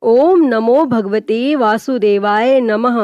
ओम नमो भगवते वासुदेवाय नमः।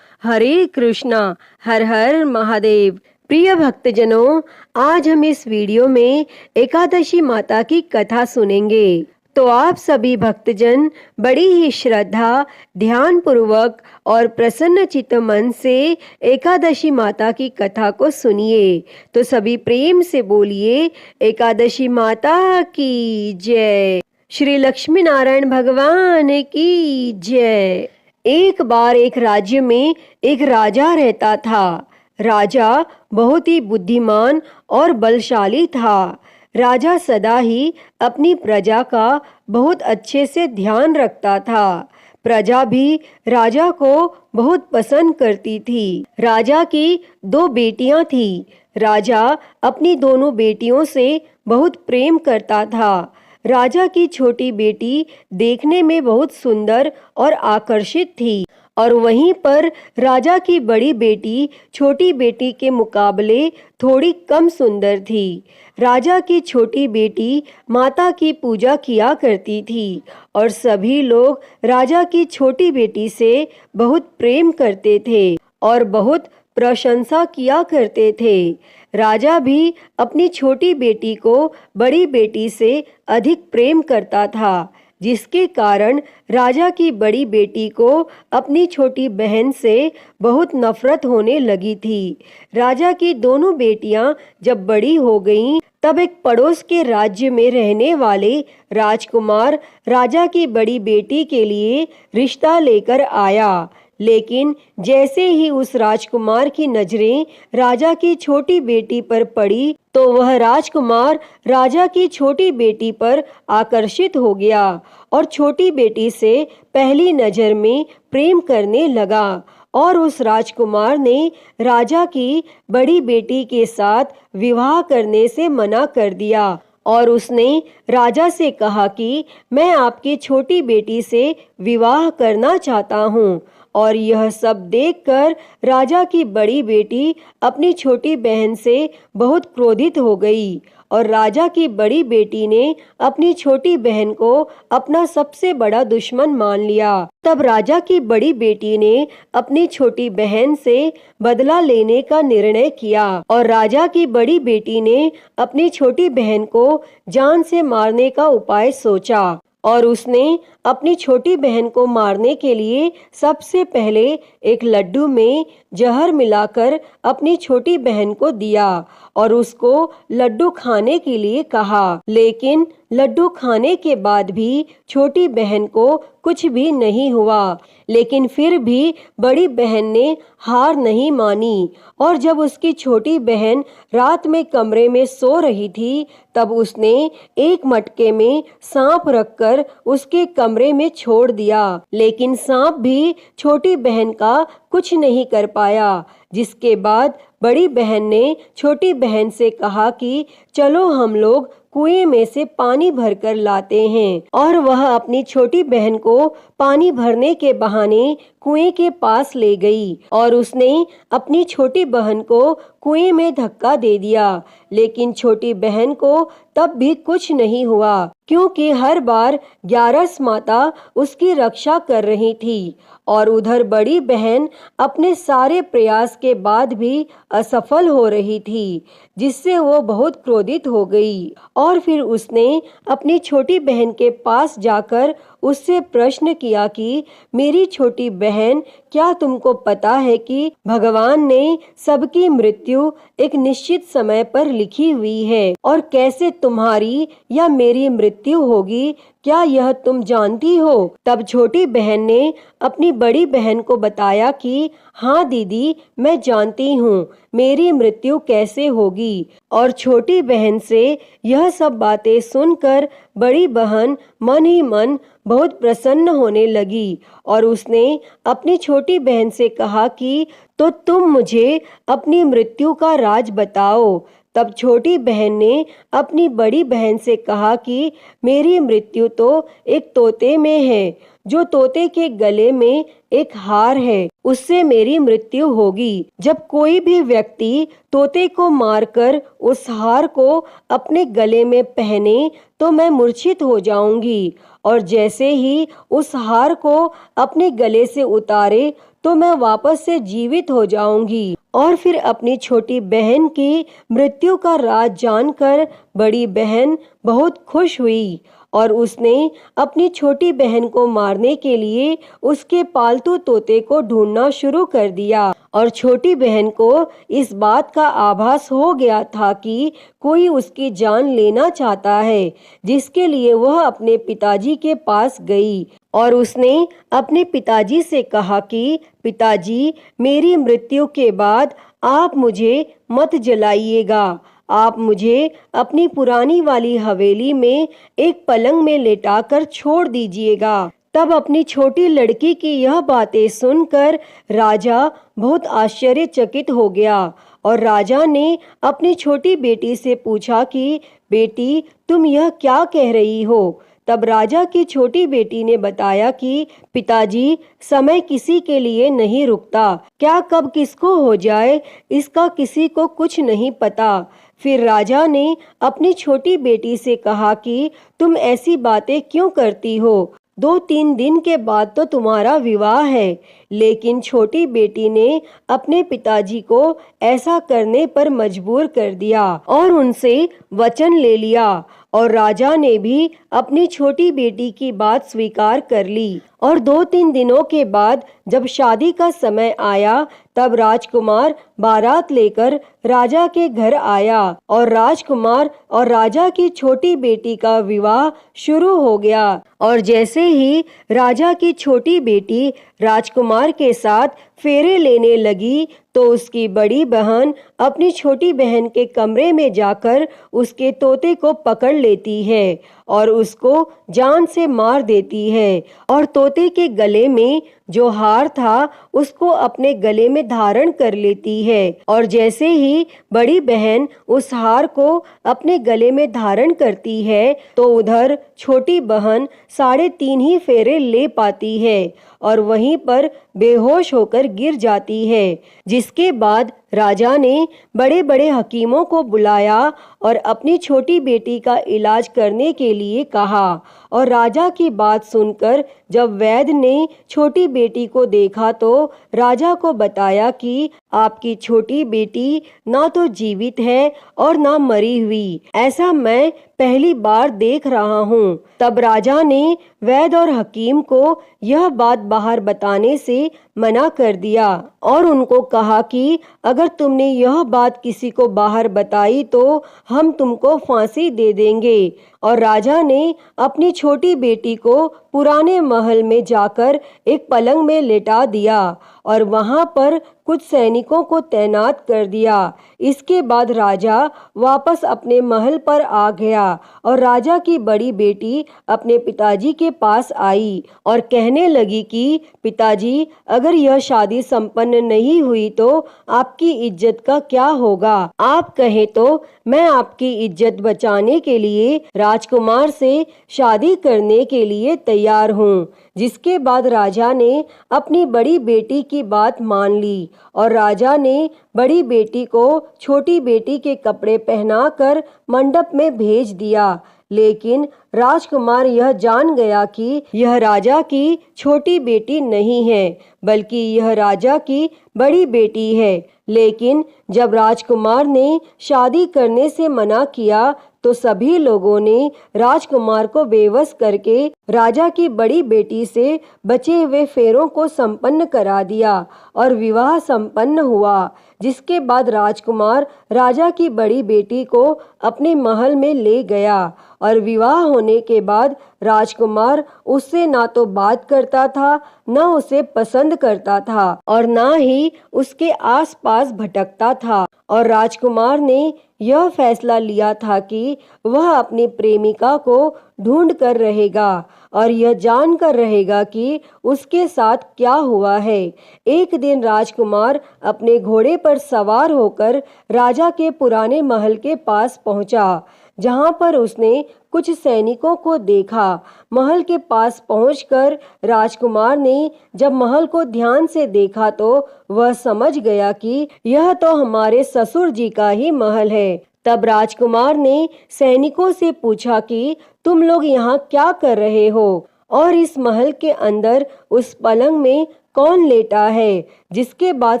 हरे कृष्णा, हर हर महादेव। प्रिय भक्तजनों, आज हम इस वीडियो में एकादशी माता की कथा सुनेंगे। तो आप सभी भक्तजन बड़ी ही श्रद्धा, ध्यान पूर्वक और प्रसन्न चित्त मन से एकादशी माता की कथा को सुनिए। तो सभी प्रेम से बोलिए, एकादशी माता की जय। श्री लक्ष्मी नारायण भगवान की जय। एक बार एक राज्य में एक राजा रहता था। राजा बहुत ही बुद्धिमान और बलशाली था। राजा सदा ही अपनी प्रजा का बहुत अच्छे से ध्यान रखता था। प्रजा भी राजा को बहुत पसंद करती थी। राजा की 2 बेटियां थी। राजा अपनी दोनों बेटियों से बहुत प्रेम करता था। राजा की छोटी बेटी देखने में बहुत सुंदर और आकर्षित थी, और वहीं पर राजा की बड़ी बेटी छोटी बेटी के मुकाबले थोड़ी कम सुंदर थी। राजा की छोटी बेटी माता की पूजा किया करती थी, और सभी लोग राजा की छोटी बेटी से बहुत प्रेम करते थे और बहुत प्रशंसा किया करते थे। राजा भी अपनी छोटी बेटी को बड़ी बेटी से अधिक प्रेम करता था, जिसके कारण राजा की बड़ी बेटी को अपनी छोटी बहन से बहुत नफरत होने लगी थी। राजा की दोनों बेटियां जब बड़ी हो गईं, तब एक पड़ोस के राज्य में रहने वाले राजकुमार राजा की बड़ी बेटी के लिए रिश्ता लेकर आया। लेकिन जैसे ही उस राजकुमार की नजरें राजा की छोटी बेटी पर पड़ी, तो वह राजकुमार राजा की छोटी बेटी पर आकर्षित हो गया और छोटी बेटी से पहली नजर में प्रेम करने लगा। और उस राजकुमार ने राजा की बड़ी बेटी के साथ विवाह करने से मना कर दिया, और उसने राजा से कहा कि मैं आपकी छोटी बेटी से विवाह करना चाहता हूँ। और यह सब देखकर राजा की बड़ी बेटी अपनी छोटी बहन से बहुत क्रोधित हो गई, और राजा की बड़ी बेटी ने अपनी छोटी बहन को अपना सबसे बड़ा दुश्मन मान लिया। तब राजा की बड़ी बेटी ने अपनी छोटी बहन से बदला लेने का निर्णय किया, और राजा की बड़ी बेटी ने अपनी छोटी बहन को जान से मारने का उपाय सोचा। और उसने अपनी छोटी बहन को मारने के लिए सबसे पहले एक लड्डू में जहर मिलाकर अपनी छोटी बहन को दिया और उसको लड्डू खाने के लिए कहा। लेकिन लड्डू खाने के बाद भी छोटी बहन को कुछ भी नहीं हुआ। लेकिन फिर भी बड़ी बहन ने हार नहीं मानी, और जब उसकी छोटी बहन रात में कमरे में सो रही थी, तब उसने एक मटके में सांप रखकर उसके कमरे में छोड़ दिया। लेकिन सांप भी छोटी बहन का कुछ नहीं कर पाया। जिसके बाद बड़ी बहन ने छोटी बहन से कहा कि चलो हम लोग कुएं में से पानी भरकर लाते हैं। और वह अपनी छोटी बहन को पानी भरने के बहाने कुएं के पास ले गई, और उसने अपनी छोटी बहन को कुएं में धक्का दे दिया। लेकिन छोटी बहन को तब भी कुछ नहीं हुआ, क्योंकि हर बार ग्यारस माता उसकी रक्षा कर रही थी। और उधर बड़ी बहन अपने सारे प्रयास के बाद भी असफल हो रही थी, जिससे वो बहुत क्रोधित हो गई। और फिर उसने अपनी छोटी बहन के पास जाकर उससे प्रश्न किया कि मेरी छोटी बहन, क्या तुमको पता है कि भगवान ने सबकी मृत्यु एक निश्चित समय पर लिखी हुई है, और कैसे तुम्हारी या मेरी मृत्यु होगी, क्या यह तुम जानती हो? तब छोटी बहन ने अपनी बड़ी बहन को बताया कि हाँ दीदी, मैं जानती हूँ मेरी मृत्यु कैसे होगी। और छोटी बहन से यह सब बातें सुनकर बड़ी बहन मन ही मन बहुत प्रसन्न होने लगी, और उसने अपनी छोटी बहन से कहा कि तो तुम मुझे अपनी मृत्यु का राज बताओ। तब छोटी बहन ने अपनी बड़ी बहन से कहा कि मेरी मृत्यु तो एक तोते में है, जो तोते के गले में एक हार है, उससे मेरी मृत्यु होगी। जब कोई भी व्यक्ति तोते को मारकर उस हार को अपने गले में पहने, तो मैं मूर्छित हो जाऊंगी, और जैसे ही उस हार को अपने गले से उतारे तो मैं वापस से जीवित हो जाऊंगी। और फिर अपनी छोटी बहन की मृत्यु का राज जानकर बड़ी बहन बहुत खुश हुई और उसने अपनी छोटी बहन को मारने के लिए उसके पालतू तोते को ढूंढना शुरू कर दिया। और छोटी बहन को इस बात का आभास हो गया था कि कोई उसकी जान लेना चाहता है, जिसके लिए वह अपने पिताजी के पास गई और उसने अपने पिताजी से कहा कि पिताजी, मेरी मृत्यु के बाद आप मुझे मत जलाइएगा, आप मुझे अपनी पुरानी वाली हवेली में एक पलंग में लेटाकर छोड़ दीजिएगा। तब अपनी छोटी लड़की की यह बातें सुनकर राजा बहुत आश्चर्यचकित हो गया और राजा ने अपनी छोटी बेटी से पूछा कि बेटी, तुम यह क्या कह रही हो? तब राजा की छोटी बेटी ने बताया कि पिताजी, समय किसी के लिए नहीं रुकता, क्या कब किसको हो जाए इसका किसी को कुछ नहीं पता। फिर राजा ने अपनी छोटी बेटी से कहा कि तुम ऐसी बातें क्यों करती हो? 2-3 दिन के बाद तो तुम्हारा विवाह है। लेकिन छोटी बेटी ने अपने पिताजी को ऐसा करने पर मजबूर कर दिया और उनसे वचन ले लिया और राजा ने भी अपनी छोटी बेटी की बात स्वीकार कर ली। और 2-3 दिनों के बाद जब शादी का समय आया तब राजकुमार बारात लेकर राजा के घर आया और राजकुमार और राजा की छोटी बेटी का विवाह शुरू हो गया। और जैसे ही राजा की छोटी बेटी राजकुमार के साथ फेरे लेने लगी तो उसकी बड़ी बहन अपनी छोटी बहन के कमरे में जाकर उसके तोते को पकड़ लेती है और उसको जान से मार देती है और तोते के गले में जो हार था उसको अपने गले में धारण कर लेती है। और जैसे ही बड़ी बहन उस हार को अपने गले में धारण करती है तो उधर छोटी बहन 3.5 ही फेरे ले पाती है और वहीं पर बेहोश होकर गिर जाती है। जिसके बाद राजा ने बड़े बड़े हकीमों को बुलाया और अपनी छोटी बेटी का इलाज करने के लिए कहा। और राजा की बात सुनकर जब वैद्य ने छोटी बेटी को देखा तो राजा को बताया कि आपकी छोटी बेटी ना तो जीवित है और ना मरी हुई, ऐसा मैं पहली बार देख रहा हूँ। तब राजा ने वैद्य और हकीम को यह बात बाहर बताने से मना कर दिया और उनको कहा कि अगर तुमने यह बात किसी को बाहर बताई तो हम तुमको फांसी दे देंगे। और राजा ने अपनी छोटी बेटी को पुराने महल में जाकर एक पलंग में लेटा दिया और वहां पर कुछ सैनिकों को तैनात कर दिया। इसके बाद राजा वापस अपने महल पर आ गया और राजा की बड़ी बेटी अपने पिताजी के पास आई और कहने लगी कि पिताजी, अगर यह शादी संपन्न नहीं हुई तो आपकी इज्जत का क्या होगा? आप कहें तो मैं आपकी इज्जत बचाने के लिए राजकुमार से शादी करने के लिए तैयार हूँ। जिसके बाद राजा ने अपनी बड़ी बेटी की बात मान ली और राजा ने बड़ी बेटी को छोटी बेटी के कपड़े पहनाकर मंडप में भेज दिया। लेकिन राजकुमार यह जान गया कि यह राजा की छोटी बेटी नहीं है बल्कि यह राजा की बड़ी बेटी है। लेकिन जब राजकुमार ने शादी करने से मना किया तो सभी लोगों ने राजकुमार को बेवश करके राजा की बड़ी बेटी से बचे हुए फेरों को संपन्न करा दिया और विवाह संपन्न हुआ। जिसके बाद राजकुमार राजा की बड़ी बेटी को अपने महल में ले गया और विवाह होने के बाद राजकुमार उससे ना तो बात करता था, न उसे पसंद करता था और ना ही उसके आसपास भटकता था। और राजकुमार ने यह फैसला लिया था कि वह अपनी प्रेमिका को ढूंढ कर रहेगा और यह जान कर रहेगा कि उसके साथ क्या हुआ है। एक दिन राजकुमार अपने घोड़े पर सवार होकर राजा के पुराने महल के पास पहुंचा, जहां पर उसने कुछ सैनिकों को देखा। महल के पास पहुंचकर राजकुमार ने जब महल को ध्यान से देखा तो वह समझ गया कि यह तो हमारे ससुर जी का ही महल है। तब राजकुमार ने सैनिकों से पूछा कि तुम लोग यहाँ क्या कर रहे हो और इस महल के अंदर उस पलंग में कौन लेटा है। जिसके बाद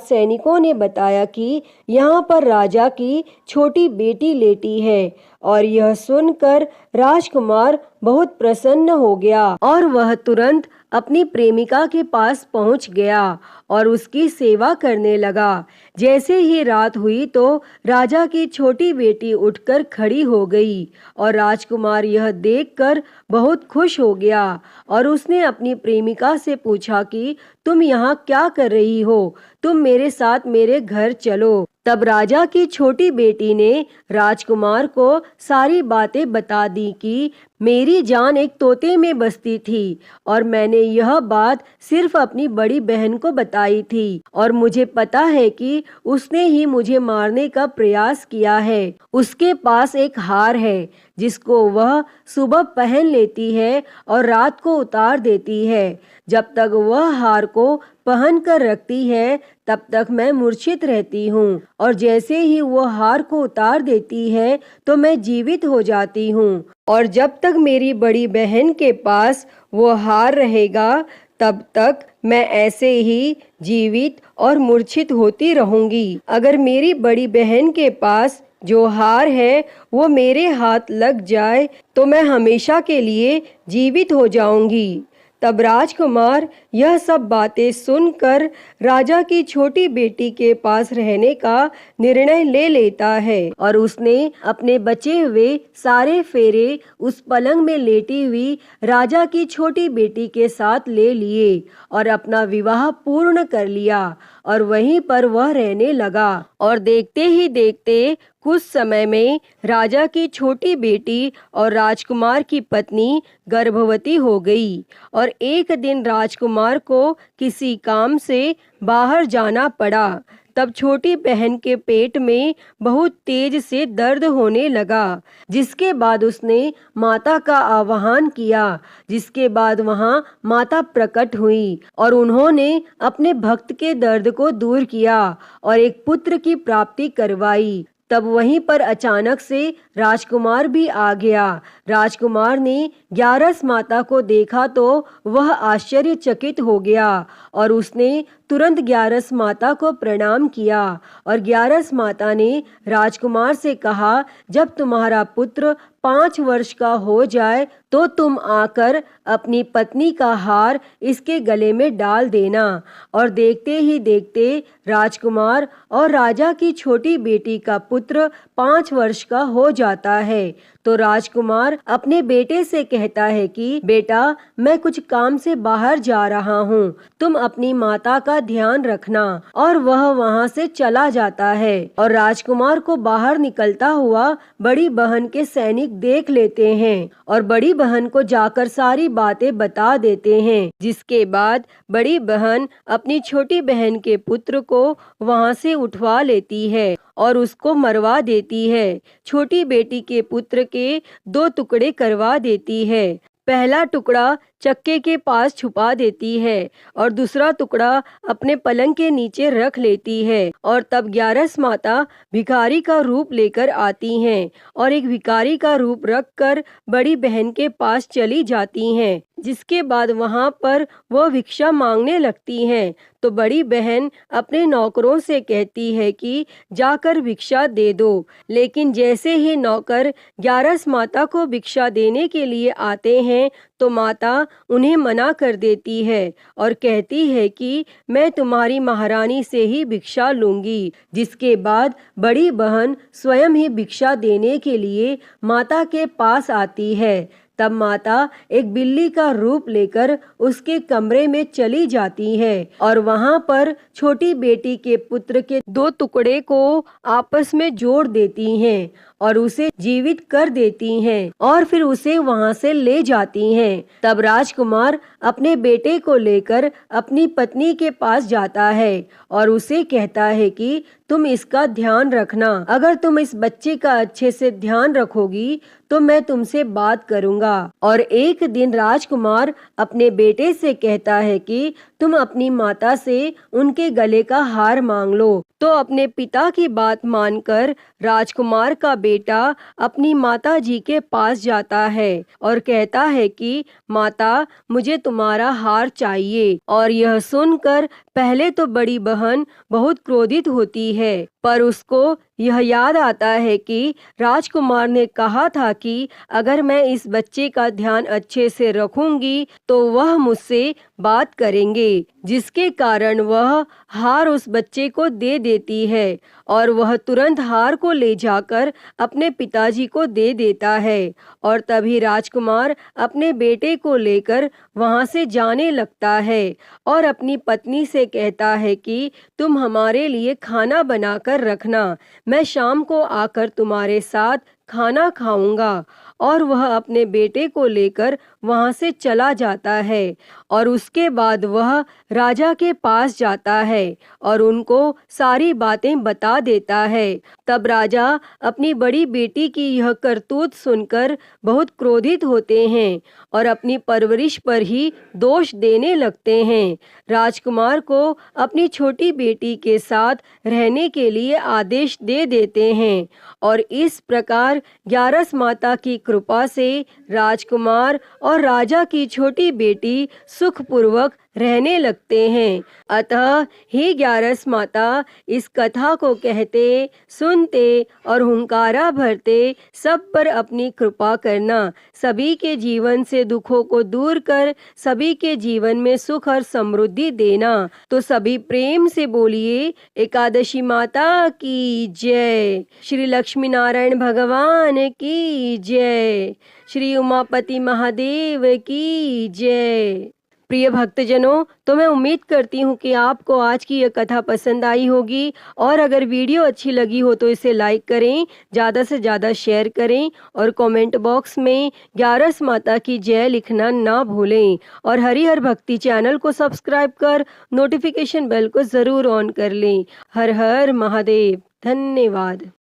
सैनिकों ने बताया कि यहाँ पर राजा की छोटी बेटी लेटी है। और यह सुनकर राजकुमार बहुत प्रसन्न हो गया और वह तुरंत अपनी प्रेमिका के पास पहुंच गया और उसकी सेवा करने लगा। जैसे ही रात हुई तो राजा की छोटी बेटी उठकर खड़ी हो गई और राजकुमार यह देखकर बहुत खुश हो गया और उसने अपनी प्रेमिका से पूछा कि तुम यहाँ क्या कर रही हो, तुम मेरे साथ मेरे घर चलो। तब राजा की छोटी बेटी ने राजकुमार को सारी बातें बता दी कि मेरी जान एक तोते में बसती थी और मैंने यह बात सिर्फ अपनी बड़ी बहन को बताई थी और मुझे पता है कि उसने ही मुझे मारने का प्रयास किया है। उसके पास एक हार है जिसको वह सुबह पहन लेती है और रात को उतार देती है। जब तक वह हार को पहन कर रखती है तब तक मैं मूर्छित रहती हूँ और जैसे ही वो हार को उतार देती है तो मैं जीवित हो जाती हूँ और जब तक मेरी बड़ी बहन के पास वो हार रहेगा तब तक मैं ऐसे ही जीवित और मूर्छित होती रहूंगी। अगर मेरी बड़ी बहन के पास जो हार है वो मेरे हाथ लग जाए तो मैं हमेशा के लिए जीवित हो जाऊंगी। तब राजकुमार यह सब बातें सुनकर राजा की छोटी बेटी के पास रहने का निर्णय ले लेता है और उसने अपने बचे हुए सारे फेरे उस पलंग में लेटी हुई राजा की छोटी बेटी के साथ ले लिए और अपना विवाह पूर्ण कर लिया और वहीं पर वह रहने लगा। और देखते ही देखते कुछ समय में राजा की छोटी बेटी और राजकुमार की पत्नी गर्भवती हो गई और एक दिन राजकुमार को किसी काम से बाहर जाना पड़ा। तब छोटी बहन के पेट में बहुत तेज से दर्द होने लगा, जिसके बाद उसने माता का आह्वान किया। जिसके बाद वहां माता प्रकट हुई और उन्होंने अपने भक्त के दर्द को दूर किया और एक पुत्र की प्राप्ति करवाई। तब वहीं पर अचानक से राजकुमार भी आ गया। राजकुमार ने ग्यारस माता को देखा तो वह आश्चर्यचकित हो गया और उसने तुरंत ग्यारस माता को प्रणाम किया और ग्यारस माता ने राजकुमार से कहा, जब तुम्हारा पुत्र 5 वर्ष का हो जाए तो तुम आकर अपनी पत्नी का हार इसके गले में डाल देना। और देखते ही देखते राजकुमार और राजा की छोटी बेटी का पुत्र 5 वर्ष का हो जाता है। तो राजकुमार अपने बेटे से कहता है कि बेटा, मैं कुछ काम से बाहर जा रहा हूँ, तुम अपनी माता का ध्यान रखना। और वह वहाँ से चला जाता है और राजकुमार को बाहर निकलता हुआ बड़ी बहन के सैनिक देख लेते हैं और बड़ी बहन को जाकर सारी बातें बता देते हैं। जिसके बाद बड़ी बहन अपनी छोटी बहन के पुत्र को वहाँ से उठवा लेती है और उसको मरवा देती है। छोटी बेटी के पुत्र के 2 टुकड़े करवा देती है। पहला टुकड़ा चक्के के पास छुपा देती है और दूसरा टुकड़ा अपने पलंग के नीचे रख लेती है। और तब ग्यारस माता भिखारी का रूप लेकर आती हैं और एक भिखारी का रूप रखकर बड़ी बहन के पास चली जाती हैं। जिसके बाद वहां पर वो भिक्षा मांगने लगती हैं। तो बड़ी बहन अपने नौकरों से कहती है कि जाकर भिक्षा दे दो। लेकिन जैसे ही नौकर ग्यारस माता को भिक्षा देने के लिए आते हैं तो माता उन्हें मना कर देती है और कहती है कि मैं तुम्हारी महारानी से ही भिक्षा लूंगी। जिसके बाद बड़ी बहन स्वयं ही भिक्षा देने के लिए माता के पास आती है। तब माता एक बिल्ली का रूप लेकर उसके कमरे में चली जाती है और वहां पर छोटी बेटी के पुत्र के 2 टुकड़े को आपस में जोड़ देती हैं और उसे जीवित कर देती हैं और फिर उसे वहां से ले जाती हैं। तब राजकुमार अपने बेटे को लेकर अपनी पत्नी के पास जाता है और उसे कहता है कि तुम इसका ध्यान रखना, अगर तुम इस बच्चे का अच्छे से ध्यान रखोगी तो मैं तुमसे बात करूंगा। और एक दिन राजकुमार अपने बेटे से कहता है कि तुम अपनी माता से उनके गले का हार मांग लो। तो अपने पिता की बात मानकर राजकुमार का बेटा अपनी माता जी के पास जाता है और कहता है कि माता, मुझे तुम्हारा हार चाहिए। और यह सुनकर पहले तो बड़ी बहन बहुत क्रोधित होती है, पर उसको यह याद आता है कि राजकुमार ने कहा था कि अगर मैं इस बच्चे का ध्यान अच्छे से रखूंगी तो वह मुझसे बात करेंगे, जिसके कारण वह हार उस बच्चे को दे देती है और वह तुरंत हार को ले जाकर अपने पिताजी को दे देता है। और तभी राजकुमार अपने बेटे को लेकर वहां से जाने लगता है और अपनी पत्नी से कहता है कि तुम हमारे लिए खाना बनाकर रखना, मैं शाम को आकर तुम्हारे साथ खाना खाऊंगा। और वह अपने बेटे को लेकर वहां से चला जाता है और उसके बाद वह राजा के पास जाता है और उनको सारी बातें बता देता है। तब राजा अपनी बड़ी बेटी की यह करतूत सुनकर बहुत क्रोधित होते हैं और अपनी परवरिश पर ही दोष देने लगते हैं। राजकुमार को अपनी छोटी बेटी के साथ रहने के लिए आदेश दे देते हैं और इस प्रकार ग्यारस माता की कृपा से राजकुमार और राजा की छोटी बेटी सुखपूर्वक रहने लगते हैं। अतः हे ग्यारस माता, इस कथा को कहते, सुनते और हुंकारा भरते सब पर अपनी कृपा करना, सभी के जीवन से दुखों को दूर कर सभी के जीवन में सुख और समृद्धि देना। तो सभी प्रेम से बोलिए एकादशी माता की जय, श्री लक्ष्मी नारायण भगवान की जय, श्री उमापति महादेव की जय। प्रिय भक्तजनों, तो मैं उम्मीद करती हूँ कि आपको आज की यह कथा पसंद आई होगी और अगर वीडियो अच्छी लगी हो तो इसे लाइक करें, ज़्यादा से ज़्यादा शेयर करें और कमेंट बॉक्स में ग्यारस माता की जय लिखना ना भूलें और हरिहर भक्ति चैनल को सब्सक्राइब कर नोटिफिकेशन बेल को ज़रूर ऑन कर लें। हर हर महादेव। धन्यवाद।